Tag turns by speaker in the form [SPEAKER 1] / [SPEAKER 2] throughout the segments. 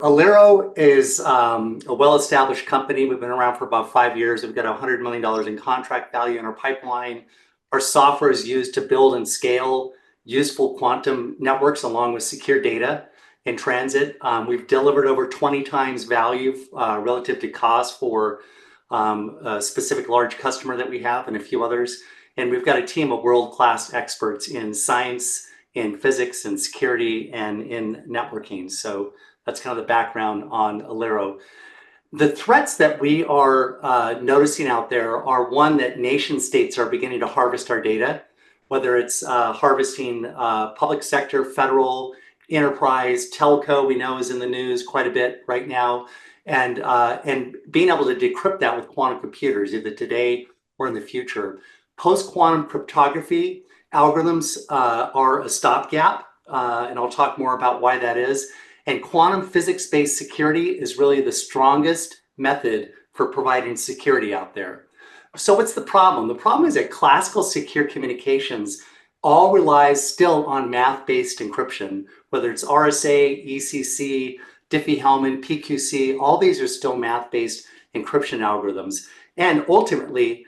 [SPEAKER 1] Aliro is a well-established company. We've been around for about 5 years. We've got $100 million in contract value in our pipeline. Our software is used to build and scale useful quantum networks along with secure data in transit. We've delivered over 20 times value relative to cost for a specific large customer that we have and a few others. And we've got a team of world-class experts in science, in physics, and security, and in networking. So that's kind of the background on Aliro. The threats that we are noticing out there are one that nation states are beginning to harvest our data, whether it's harvesting public sector, federal, enterprise, telco, we know is in the news quite a bit right now, and being able to decrypt that with quantum computers, either today or in the future. Post-quantum cryptography algorithms are a stopgap, and I'll talk more about why that is. And quantum physics-based security is really the strongest method for providing security out there. So what's the problem? The problem is that classical secure communications all relies still on math-based encryption, whether it's RSA, ECC, Diffie-Hellman, PQC, all these are still math-based encryption algorithms. And ultimately,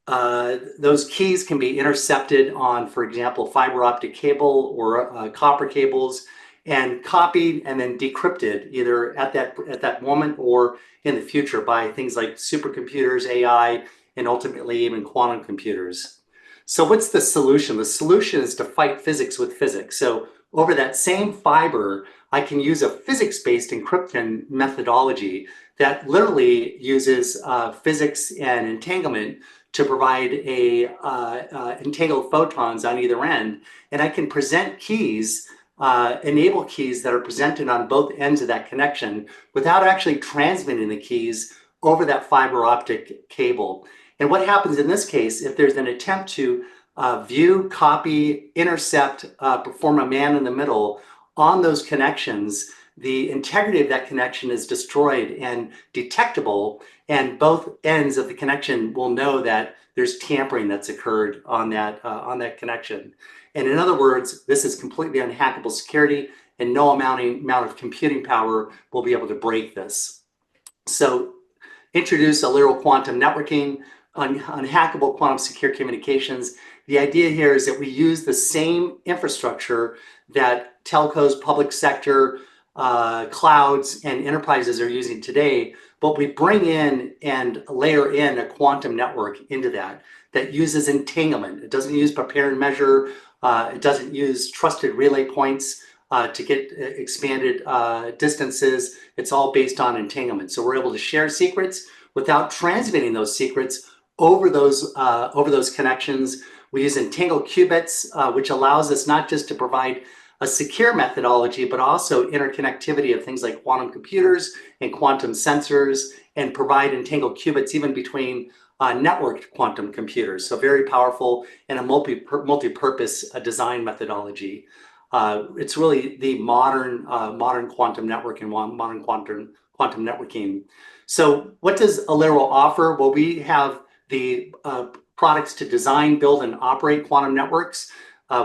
[SPEAKER 1] those keys can be intercepted on, for example, fiber optic cable or copper cables, and copied and then decrypted either at that moment or in the future by things like supercomputers, AI, and ultimately even quantum computers. So what's the solution? The solution is to fight physics with physics. So over that same fiber, I can use a physics-based encryption methodology that literally uses physics and entanglement to provide entangled photons on either end. And I can present keys, enable keys that are presented on both ends of that connection without actually transmitting the keys over that fiber optic cable. And what happens in this case, if there's an attempt to view, copy, intercept, perform a man in the middle on those connections, the integrity of that connection is destroyed and detectable, and both ends of the connection will know that there's tampering that's occurred on that connection. And in other words, this is completely unhackable security, and no amount of computing power will be able to break this. So introduce Aliro quantum networking, unhackable quantum secure communications. The idea here is that we use the same infrastructure that telcos, public sector, clouds, and enterprises are using today, but we bring in and layer in a quantum network into that uses entanglement. It doesn't use prepare and measure. It doesn't use trusted relay points to get expanded distances. It's all based on entanglement. So we're able to share secrets without transmitting those secrets over those connections. We use entangled qubits, which allows us not just to provide a secure methodology, but also interconnectivity of things like quantum computers and quantum sensors, and provide entangled qubits even between networked quantum computers. So very powerful and a multi-purpose design methodology. It's really the modern quantum network and modern quantum networking. So what does Aliro offer? Well, we have the products to design, build, and operate quantum networks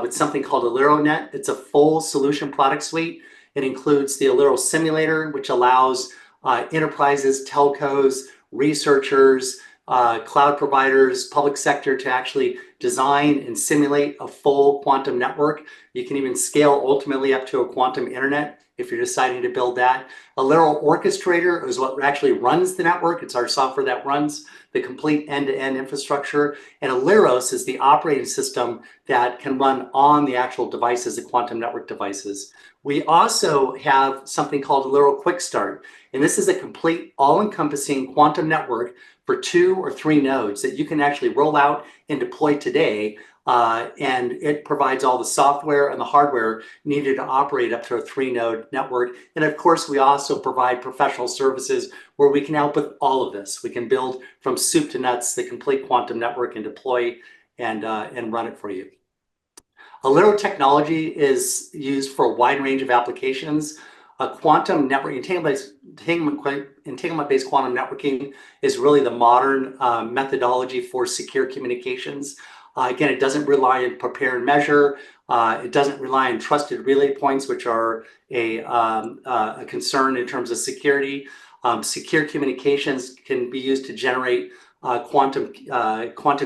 [SPEAKER 1] with something called AliroNet. It's a full solution product suite. It includes the Aliro simulator, which allows enterprises, telcos, researchers, cloud providers, public sector to actually design and simulate a full quantum network. You can even scale ultimately up to a quantum internet if you're deciding to build that. Aliro Orchestrator is what actually runs the network. It's our software that runs the complete end-to-end infrastructure. And Aliros is the operating system that can run on the actual devices, the quantum network devices. We also have something called Aliro Quick Start. And this is a complete all-encompassing quantum network for 2 or 3 nodes that you can actually roll out and deploy today. And it provides all the software and the hardware needed to operate up to a 3-node network. And of course, we also provide professional services where we can help with all of this. We can build from soup to nuts the complete quantum network and deploy and run it for you. Aliro technology is used for a wide range of applications. Quantum network, entanglement-based quantum networking is really the modern methodology for secure communications. Again, it doesn't rely on prepare and measure. It doesn't rely on trusted relay points, which are a concern in terms of security. Secure communications can be used to generate quantum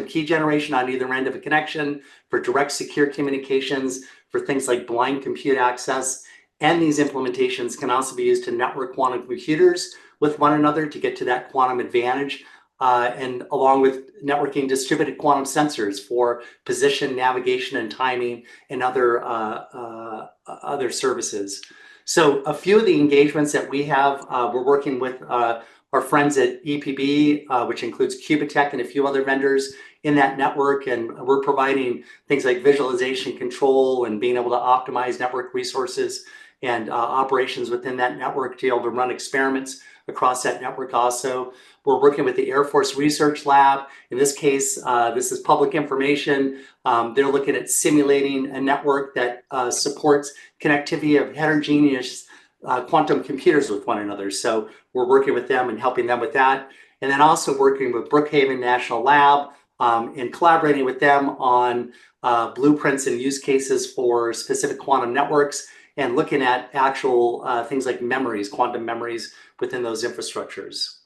[SPEAKER 1] key generation on either end of a connection for direct secure communications, for things like blind compute access. And these implementations can also be used to network quantum computers with one another to get to that quantum advantage. And along with networking distributed quantum sensors for position, navigation, and timing, and other services. So a few of the engagements that we have, we're working with our friends at EPB, which includes Qubitekk and a few other vendors in that network, and we're providing things like visualization control and being able to optimize network resources and operations within that network to be able to run experiments across that network also. We're working with the Air Force Research Lab. In this case, this is public information. They're looking at simulating a network that supports connectivity of heterogeneous quantum computers with one another. So we're working with them and helping them with that. And then also working with Brookhaven National Lab and collaborating with them on blueprints and use cases for specific quantum networks and looking at actual things like memories, quantum memories within those infrastructures.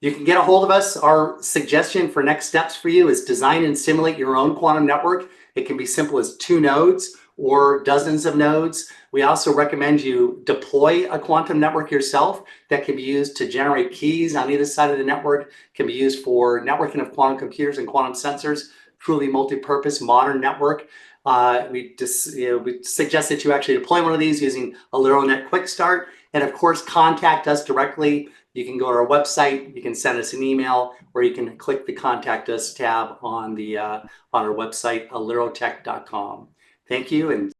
[SPEAKER 1] You can get a hold of us. Our suggestion for next steps for you is design and simulate your own quantum network. It can be simple as 2 nodes or dozens of nodes. We also recommend you deploy a quantum network yourself that can be used to generate keys on either side of the network, can be used for networking of quantum computers and quantum sensors, truly multi-purpose modern network. We suggest that you actually deploy one of these using AliroNet Quick Start. And of course, contact us directly. You can go to our website, you can send us an email, or you can click the Contact Us tab on our website, alirotech.com. Thank you. And